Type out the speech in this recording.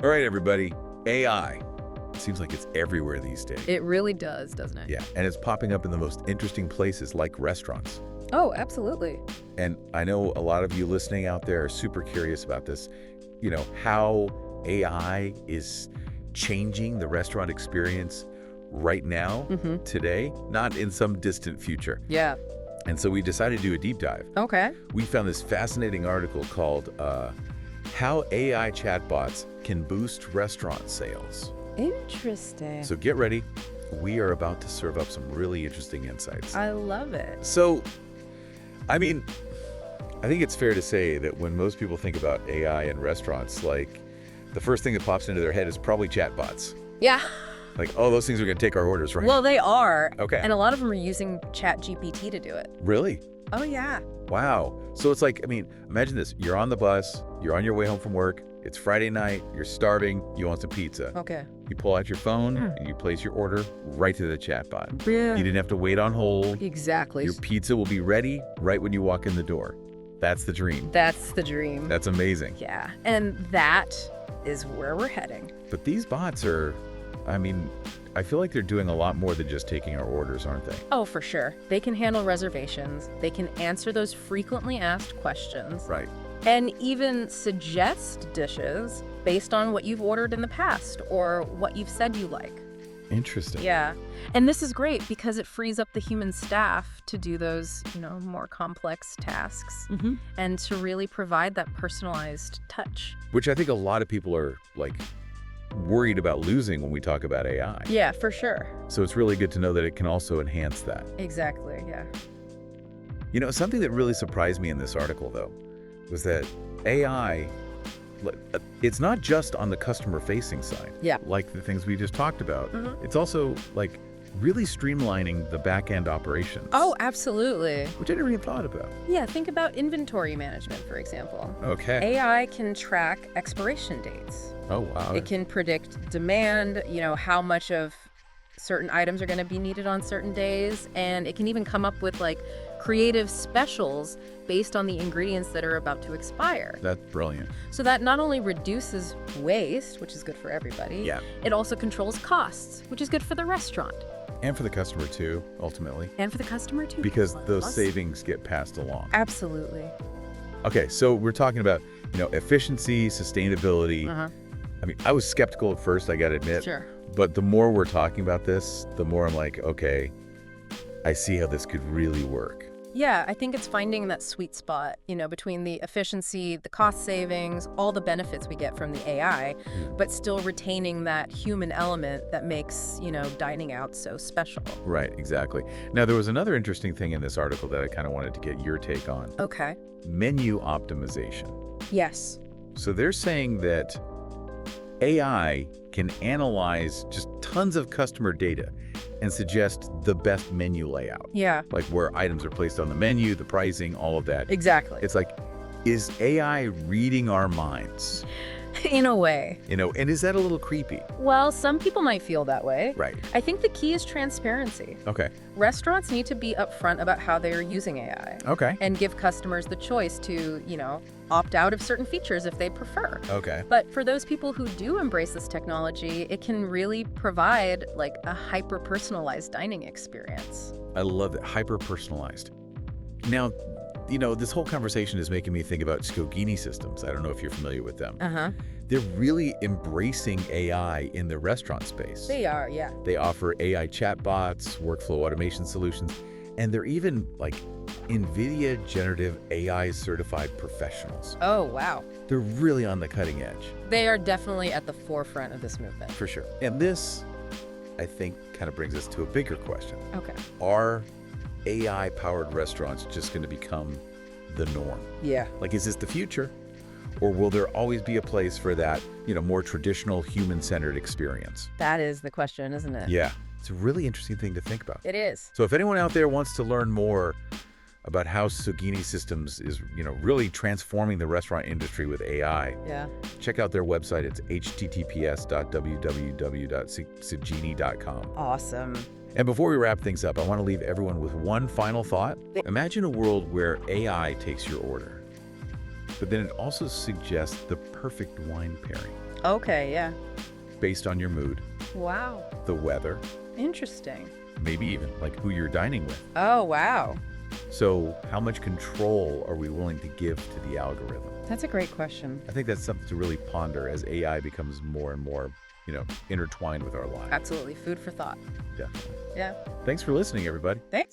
All right, everybody. AI. It seems like it's everywhere these days. It really does, doesn't it? Yeah, and it's popping up in the most interesting places like restaurants. Oh, absolutely. And I know a lot of you listening out there are super curious about this. You know, how AI is changing the restaurant experience right now, today, not in some distant future. Yeah. And so we decided to do a deep dive. Okay. We found this fascinating article called How AI Chatbots Can Boost Restaurant Sales. Interesting. So get ready. We are about to serve up some really interesting insights. I love it. So, I mean, I think it's fair to say that when most people think about AI in restaurants, like, the first thing that pops into their head is probably chatbots. Yeah. Like, oh, those things are going to take our orders, right? Well, they are. Okay. And a lot of them are using ChatGPT to do it. Really? Oh, yeah. Wow. So it's like, I mean, imagine this. You're on the bus, you're on your way home from work, it's Friday night, you're starving, you want some pizza. Okay. You pull out your phone and you place your order right to the chatbot. Yeah. You didn't have to wait on hold. Exactly. Your pizza will be ready right when you walk in the door. That's the dream. That's the dream. That's amazing. Yeah. And that is where we're heading. But these bots are, I mean, I feel like they're doing a lot more than just taking our orders, aren't they? Oh, for sure. They can handle reservations. They can answer those frequently asked questions. Right. And even suggest dishes based on what you've ordered in the past or what you've said you like. Interesting. Yeah. And this is great because it frees up the human staff to do those, more complex tasks and to really provide that personalized touch. Which I think a lot of people are, like, worried about losing when we talk about AI. Yeah, for sure. So it's really good to know that it can also enhance that. Exactly, yeah. You know, something that really surprised me in this article, though, was that AI, it's not just on the customer-facing side. Yeah. Like the things we just talked about. It's also, like, really streamlining the back-end operations. Oh, absolutely. Which I never even thought about. Yeah, think about inventory management, for example. Okay. AI can track expiration dates. Oh, wow. It can predict demand, how much of certain items are going to be needed on certain days. And it can even come up with, like, creative specials based on the ingredients that are about to expire. That's brilliant. So that not only reduces waste, which is good for everybody, Yeah. it also controls costs, which is good for the restaurant. And for the customer, too, ultimately. And for the customer, too. Because those Plus. savings get passed along. Absolutely. Okay, so we're talking about, efficiency, sustainability. I mean, I was skeptical at first, I gotta admit. Sure. But the more we're talking about this, the more I'm like, okay, I see how this could really work. Yeah, I think it's finding that sweet spot, between the efficiency, the cost savings, all the benefits we get from the AI, but still retaining that human element that makes, dining out so special. Right, exactly. Now, there was another interesting thing in this article that I kind of wanted to get your take on. Okay. Menu optimization. Yes. So they're saying that AI can analyze just tons of customer data and suggest the best menu layout. Yeah. Like where items are placed on the menu, the pricing, all of that. Exactly. It's like, is AI reading our minds? In a way. And is that a little creepy? Well, some people might feel that way. Right. I think the key is transparency. Okay. Restaurants need to be upfront about how they're using AI. Okay. And give customers the choice to, opt out of certain features if they prefer. Okay. But for those people who do embrace this technology, it can really provide like a hyper-personalized dining experience. I love it. Hyper-personalized. Now, this whole conversation is making me think about Schogini systems. I don't know if you're familiar with them. They're really embracing AI in the restaurant space. They are, yeah. They offer AI chatbots, workflow automation solutions, and they're even like NVIDIA generative AI certified professionals. Oh, wow. They're really on the cutting edge. They are definitely at the forefront of this movement. For sure. And this, I think, kind of brings us to a bigger question. Okay. Are AI-powered restaurants just going to become the norm? Yeah. Like, is this the future? Or will there always be a place for that, more traditional human-centered experience? That is the question, isn't it? Yeah. It's a really interesting thing to think about. It is. So if anyone out there wants to learn more about how Schogini Systems is, really transforming the restaurant industry with AI, Yeah. check out their website. It's https://www.schogini.com. Awesome. And before we wrap things up, I want to leave everyone with one final thought. Imagine a world where AI takes your order, but then it also suggests the perfect wine pairing. Okay, yeah. based on your mood, Wow. the weather, Interesting. maybe even like who you're dining with. Oh, wow. So how much control are we willing to give to the algorithm? That's a great question. I think that's something to really ponder as AI becomes more and more, intertwined with our lives. Absolutely. Food for thought. Definitely. Yeah. Thanks for listening, everybody. Thanks.